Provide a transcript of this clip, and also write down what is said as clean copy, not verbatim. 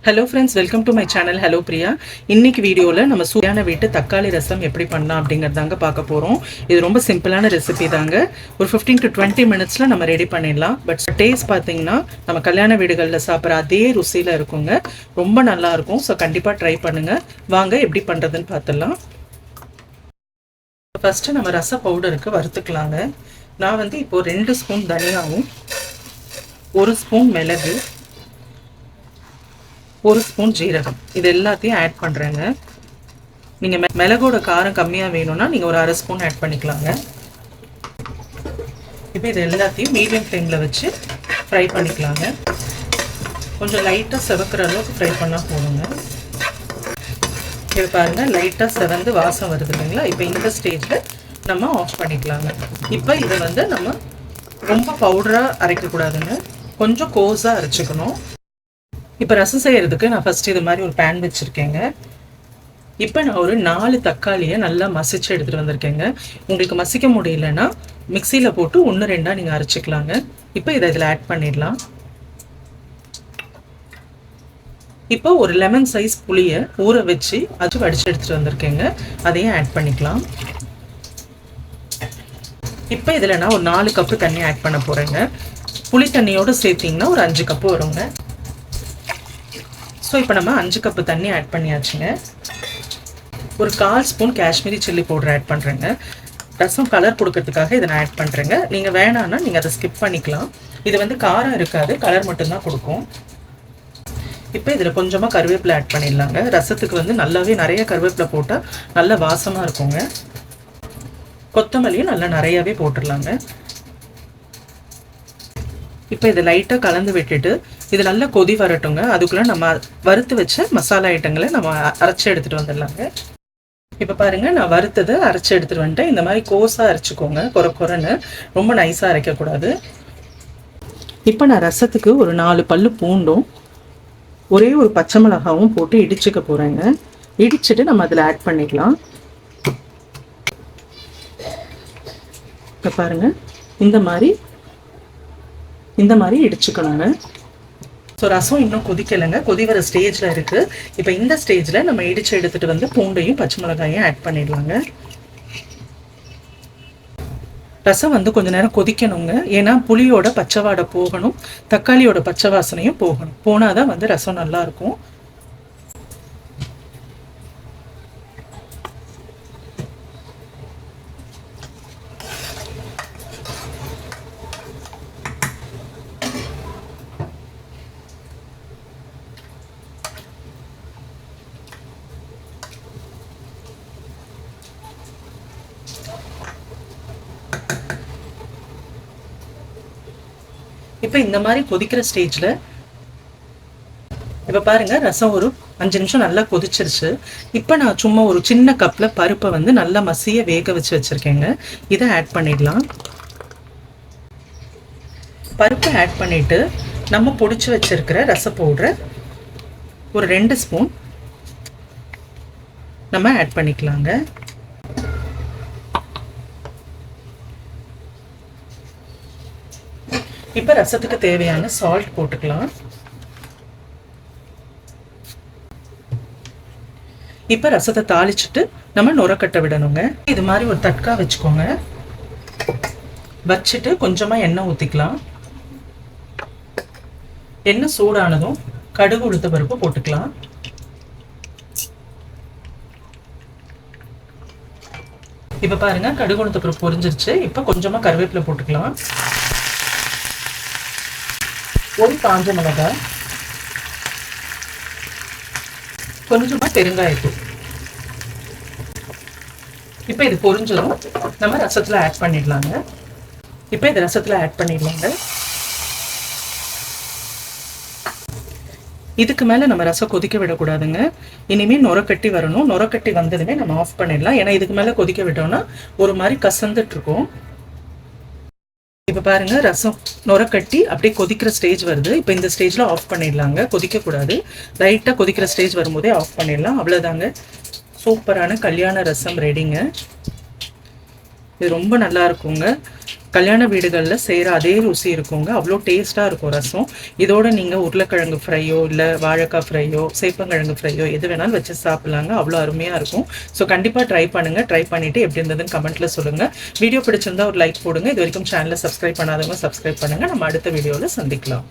Hello friends, welcome to my channel. Hello Priya. இன்னைக்கு வீடியோவில் நம்ம சூடான வீட்டு தக்காளி ரசம் எப்படி பண்ணலாம் அப்படிங்கிறதாங்க பார்க்க போகிறோம். இது ரொம்ப சிம்பிளான ரெசிபி தாங்க. ஒரு 15 to 20 மினிட்ஸில் நம்ம ரெடி பண்ணிடலாம். பட் டேஸ்ட் பார்த்தீங்கன்னா நம்ம கல்யாண வீடுகளில் சாப்பிட்ற அதே ருசியில் இருக்குங்க. ரொம்ப நல்லாயிருக்கும். ஸோ கண்டிப்பாக ட்ரை பண்ணுங்கள். வாங்க எப்படி பண்ணுறதுன்னு பார்த்துடலாம். ஃபஸ்ட்டு நம்ம ரச பவுடருக்கு வறுத்துக்கலாங்க. நான் வந்து இப்போது 2 ஸ்பூன் தனியாவும் 1 ஸ்பூன் மிளகு 1 ஸ்பூன் ஜீரகம் இது எல்லாத்தையும் ஆட் பண்ணுறேங்க. நீங்கள் மிளகோட காரம் கம்மியாக வேணும்னா நீங்கள் ஒரு 1/2 ஸ்பூன் ஆட் பண்ணிக்கலாங்க. இப்போ இது எல்லாத்தையும் மீடியம் ஃப்ளேமில் வச்சு ஃப்ரை பண்ணிக்கலாங்க. கொஞ்சம் லைட்டாக செவக்கிற அளவுக்கு ஃப்ரை பண்ணால் போதுங்க. இப்போ பாருங்கள், லைட்டாக செவந்து வாசம் வருது இல்லைங்களா? இப்போ இந்த ஸ்டேஜில் நம்ம ஆஃப் பண்ணிக்கலாங்க. இப்போ இதை வந்து நம்ம ரொம்ப பவுடராக அரைக்கக்கூடாதுங்க, கொஞ்சம் கோஸாக அரைச்சிக்கணும். இப்போ ரசம் செய்கிறதுக்கு நான் ஃபஸ்ட்டு இது மாதிரி ஒரு பேன் வச்சுருக்கேங்க. இப்போ நான் ஒரு 4 தக்காளியை நல்லா மசிச்சு எடுத்துகிட்டு வந்திருக்கேங்க. உங்களுக்கு மசிக்க முடியலன்னா மிக்சியில் போட்டு 1-2 நீங்கள் அரைச்சிக்கலாங்க. இப்போ இதை இதில் ஆட் பண்ணிடலாம். இப்போ ஒரு லெமன் சைஸ் புளியை ஊற வச்சு அது வடித்து எடுத்துகிட்டு வந்திருக்கேங்க. அதையும் ஆட் பண்ணிக்கலாம். இப்போ இதில் நான் ஒரு 4 கப்பு தண்ணி ஆட் பண்ண போகிறேங்க. புளி தண்ணியோடு சேர்த்திங்கன்னா ஒரு 5 கப்பு வருங்க. ஸோ இப்போ நம்ம 5 கப்பு தண்ணி ஆட் பண்ணியாச்சுங்க. ஒரு 1/4 spoon Kashmiri chilli powder add பண்ணுறேங்க. ரசம் கலர் கொடுக்கறதுக்காக இதை நான் ஆட் பண்ணுறேங்க. நீங்கள் வேணான்னா நீங்கள் அதை ஸ்கிப் பண்ணிக்கலாம். இது வந்து காரம் இருக்காது, கலர் மட்டும்தான் கொடுக்கும். இப்போ இதில் கொஞ்சமாக கருவேப்பிலை ஆட் பண்ணிடலாங்க. ரசத்துக்கு வந்து நல்லாவே நிறைய கருவேப்பிலை போட்டால் நல்ல வாசமாக இருக்குங்க. கொத்தமல்லியும் நல்லா நிறையாவே போட்டுடலாங்க. இப்போ இதை லைட்டாக கலந்து விட்டுட்டு இது நல்லா கொதி வரட்டுங்க. அதுக்குள்ளே நம்ம வறுத்து வச்ச மசாலா ஐட்டங்களை நம்ம அரைச்சி எடுத்துகிட்டு வந்துடலாங்க. இப்போ பாருங்கள், நான் வறுத்ததை அரைச்சி எடுத்துகிட்டு வந்துட்டேன். இந்த மாதிரி கோஸாக அரைச்சிக்கோங்க, குறைன்னு ரொம்ப நைஸாக அரைக்கக்கூடாது. இப்போ நான் ரசத்துக்கு ஒரு 4 பல்லு பூண்டும் ஒரே ஒரு பச்சை மிளகாவும் போட்டு இடிச்சுக்க போகிறேங்க. இடிச்சுட்டு நம்ம அதில் ஆட் பண்ணிக்கலாம். இப்போ பாருங்கள், இந்த மாதிரி இடிச்சுக்கணுங்க. ஸோ ரசம் இன்னும் கொதிக்கலைங்க, கொதி வர ஸ்டேஜில் இருக்குது. இப்போ இந்த ஸ்டேஜில் நம்ம இடித்து எடுத்துகிட்டு வந்து பூண்டையும் பச்சை மிளகாயும் ஆட் பண்ணிடலாங்க. ரசம் வந்து கொஞ்சம் நேரம் கொதிக்கணுங்க. ஏன்னா புளியோட பச்சை வாடை போகணும், தக்காளியோட பச்சை வாசனையும் போகணும். போனால் தான் வந்து ரசம் நல்லாயிருக்கும். இப்போ இந்த மாதிரி கொதிக்கிற ஸ்டேஜில் இப்போ பாருங்கள், ரசம் ஒரு 5 நிமிஷம் நல்லா கொதிச்சிருச்சு. இப்போ நான் சும்மா ஒரு சின்ன கப்பில் பருப்பை வந்து நல்லா மசிய வேக வச்சு வச்சுருக்கேங்க. இதை ஆட் பண்ணிடலாம். பருப்பை ஆட் பண்ணிவிட்டு நம்ம பொடிச்சு வச்சுருக்கிற ரச பவுடரை ஒரு 2 ஸ்பூன் நம்ம ஆட் பண்ணிக்கலாங்க. இப்போ ரசத்துக்கு தேவையான சால்ட் போட்டுக்கலாம். இப்போ ரசத்தை தாளிச்சுட்டு நம்ம நுரக்கட்ட விடணுங்க. இது மாதிரி ஒரு தட்கா வச்சுக்கோங்க. வச்சுட்டு கொஞ்சமாக எண்ணெய் ஊற்றிக்கலாம். எண்ணெய் சூடானதும் கடுகு உளுத்த பருப்பு போட்டுக்கலாம். இப்போ பாருங்க, கடுகு உளுத்த பருப்பு பொரிஞ்சிருச்சு. இப்போ கொஞ்சமாக கருவேப்பிலை போட்டுக்கலாம். ஒரு காஞ்ச மிளகாய், கொஞ்சமாக பெருங்காயத்தூள். இப்போ இது பொரிஞ்சதும் நம்ம ரசத்தில் ஆட் பண்ணிடலாங்க. இப்போ இது ரசத்தில் ஆட் பண்ணிடலாங்க. இதுக்கு மேலே நம்ம ரசம் கொதிக்க விடக்கூடாதுங்க. இனிமேல் நுரக்கட்டி வரணும். நுரக்கட்டி வந்ததுமே நம்ம ஆஃப் பண்ணிடலாம். ஏன்னா இதுக்கு மேலே கொதிக்க விட்டோம்னா ஒரு மாதிரி கசந்துட்டு இருக்கும். இப்போ பாருங்கள், ரசம் நுரக்கட்டி அப்படியே கொதிக்கிற ஸ்டேஜ் வருது. இப்போ இந்த ஸ்டேஜில் ஆஃப் பண்ணிடலாங்க. கொதிக்கக்கூடாது, லைட்டாக கொதிக்கிற ஸ்டேஜ் வரும்போதே ஆஃப் பண்ணிடலாம். அவ்வளோதாங்க, சூப்பரான கல்யாண ரசம் ரெடிங்க. இது ரொம்ப நல்லா இருக்குங்க. கல்யாண வீடுகளில் செய்கிற அதே ருசி இருக்குங்க. அவ்வளோ டேஸ்ட்டாக இருக்கும் ரசம். இதோட நீங்கள் உருளைக்கிழங்கு ஃப்ரையோ இல்லை வாழைக்காய் ஃப்ரையோ சேப்பங்கிழங்கு ஃப்ரையோ எது வேணாலும் வச்சு சாப்பிட்லாங்க. அவ்வளோ அருமையாக இருக்கும். ஸோ கண்டிப்பாக ட்ரை பண்ணுங்கள். ட்ரை பண்ணிவிட்டு எப்படி இருந்ததுன்னு கமெண்ட்டில் சொல்லுங்கள். வீடியோ பிடிச்சிருந்தா ஒரு லைக் போடுங்க. இது வரைக்கும் சேனலை சப்ஸ்கிரைப் பண்ணாதவங்க சப்ஸ்கிரைப் பண்ணுங்கள். நம்ம அடுத்த வீடியோவில் சந்திக்கலாம்.